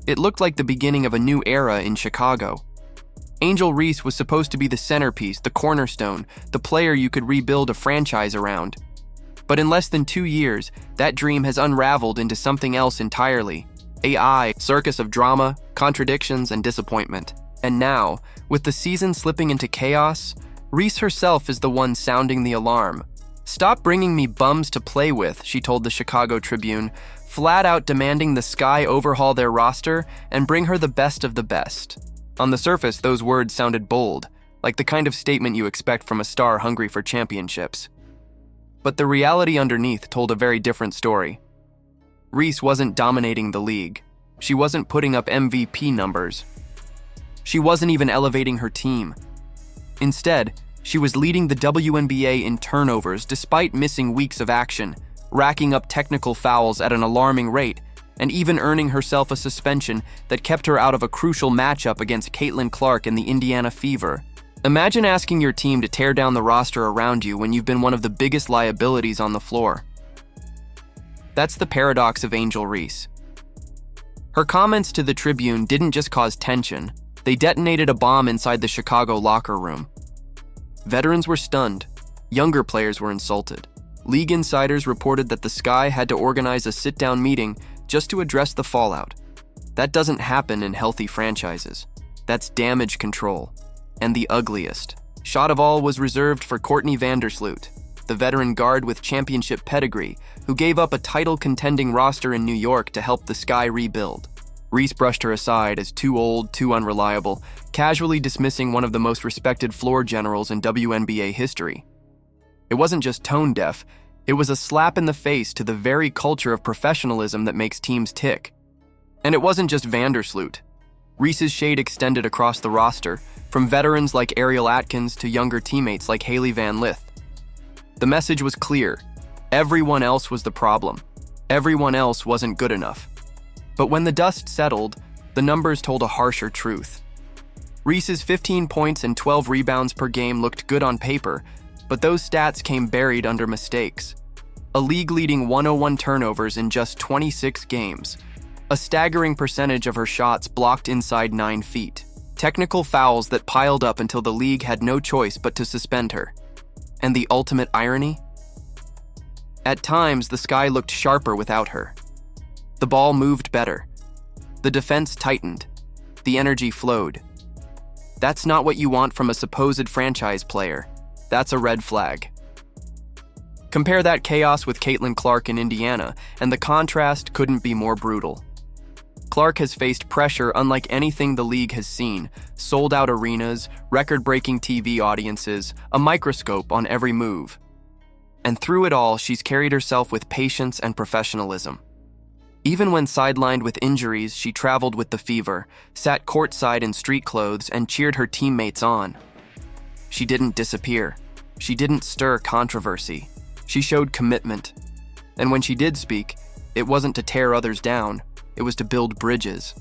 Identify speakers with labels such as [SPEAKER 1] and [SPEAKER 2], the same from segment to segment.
[SPEAKER 1] It looked like the beginning of a new era in Chicago. Angel Reese was supposed to be the centerpiece, the cornerstone, the player you could rebuild a franchise around. But in less than 2 years, that dream has unraveled into something else entirely. A circus of drama, contradictions, and disappointment. And now, with the season slipping into chaos, Reese herself is the one sounding the alarm. "Stop bringing me bums to play with," she told the Chicago Tribune, flat out demanding the Sky overhaul their roster and bring her the best of the best. On the surface, those words sounded bold, like the kind of statement you expect from a star hungry for championships. But the reality underneath told a very different story. Reese wasn't dominating the league. She wasn't putting up MVP numbers. She wasn't even elevating her team. Instead, she was leading the WNBA in turnovers despite missing weeks of action, racking up technical fouls at an alarming rate, and even earning herself a suspension that kept her out of a crucial matchup against Caitlin Clark in the Indiana Fever. Imagine asking your team to tear down the roster around you when you've been one of the biggest liabilities on the floor. That's the paradox of Angel Reese. Her comments to the Tribune didn't just cause tension, they detonated a bomb inside the Chicago locker room. Veterans were stunned. Younger players were insulted. League insiders reported that the Sky had to organize a sit-down meeting just to address the fallout. That doesn't happen in healthy franchises. That's damage control. And the ugliest shot of all was reserved for Courtney Vandersloot, the veteran guard with championship pedigree who gave up a title-contending roster in New York to help the Sky rebuild. Reese brushed her aside as too old, too unreliable, casually dismissing one of the most respected floor generals in WNBA history. It wasn't just tone deaf, it was a slap in the face to the very culture of professionalism that makes teams tick. And it wasn't just Vandersloot. Reese's shade extended across the roster, from veterans like Ariel Atkins to younger teammates like Haley Van Lith. The message was clear. Everyone else was the problem. Everyone else wasn't good enough. But when the dust settled, the numbers told a harsher truth. Reese's 15 points and 12 rebounds per game looked good on paper, but those stats came buried under mistakes. A league-leading 101 turnovers in just 26 games. A staggering percentage of her shots blocked inside 9 feet. Technical fouls that piled up until the league had no choice but to suspend her. And the ultimate irony? At times, the Sky looked sharper without her. The ball moved better. The defense tightened. The energy flowed. That's not what you want from a supposed franchise player. That's a red flag. Compare that chaos with Caitlin Clark in Indiana, and the contrast couldn't be more brutal. Clark has faced pressure unlike anything the league has seen, sold-out arenas, record-breaking TV audiences, a microscope on every move. And through it all, she's carried herself with patience and professionalism. Even when sidelined with injuries, she traveled with the Fever, sat courtside in street clothes, and cheered her teammates on. She didn't disappear. She didn't stir controversy. She showed commitment. And when she did speak, it wasn't to tear others down. It was to build bridges.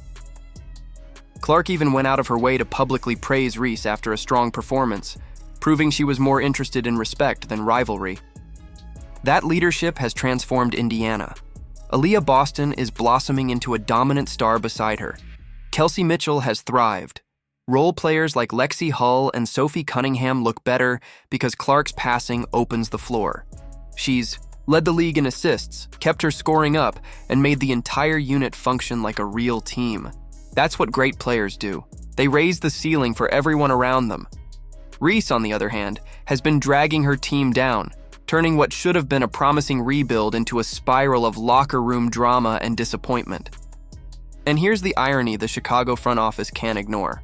[SPEAKER 1] Clark even went out of her way to publicly praise Reese after a strong performance, proving she was more interested in respect than rivalry. That leadership has transformed Indiana. Aaliyah Boston is blossoming into a dominant star beside her. Kelsey Mitchell has thrived. Role players like Lexi Hull and Sophie Cunningham look better because Clark's passing opens the floor. She's led the league in assists, kept her scoring up, and made the entire unit function like a real team. That's what great players do. They raise the ceiling for everyone around them. Reese, on the other hand, has been dragging her team down, turning what should have been a promising rebuild into a spiral of locker room drama and disappointment. And here's the irony the Chicago front office can't ignore.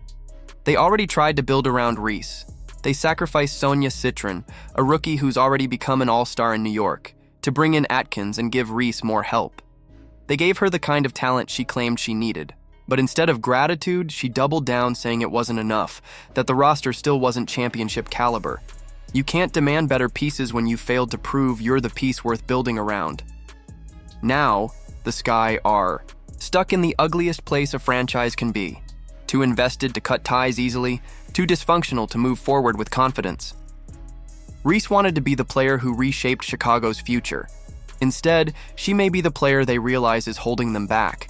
[SPEAKER 1] They already tried to build around Reese. They sacrificed Sonia Citron, a rookie who's already become an all-star in New York, to bring in Atkins and give Reese more help. They gave her the kind of talent she claimed she needed. But instead of gratitude, she doubled down saying it wasn't enough, that the roster still wasn't championship caliber. You can't demand better pieces when you failed to prove you're the piece worth building around. Now, the Sky are stuck in the ugliest place a franchise can be. Too invested to cut ties easily, too dysfunctional to move forward with confidence. Reese wanted to be the player who reshaped Chicago's future. Instead, she may be the player they realize is holding them back.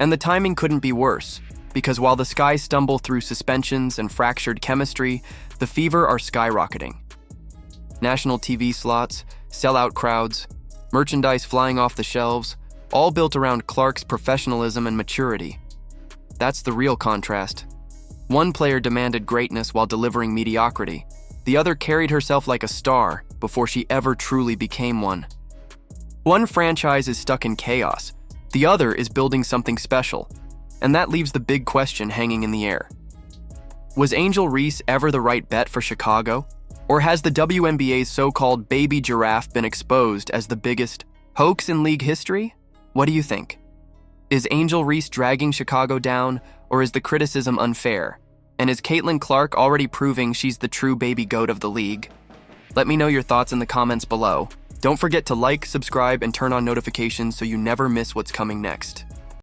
[SPEAKER 1] And the timing couldn't be worse, because while the skies stumble through suspensions and fractured chemistry, the fever are skyrocketing. National TV slots, sellout crowds, merchandise flying off the shelves, all built around Clark's professionalism and maturity. That's the real contrast. One player demanded greatness while delivering mediocrity. The other carried herself like a star before she ever truly became one. One franchise is stuck in chaos. The other is building something special. And that leaves the big question hanging in the air. Was Angel Reese ever the right bet for Chicago? Or has the WNBA's so-called baby giraffe been exposed as the biggest hoax in league history? What do you think? Is Angel Reese dragging Chicago down, or is the criticism unfair? And is Caitlin Clark already proving she's the true baby goat of the league? Let me know your thoughts in the comments below. Don't forget to like, subscribe, and turn on notifications so you never miss what's coming next.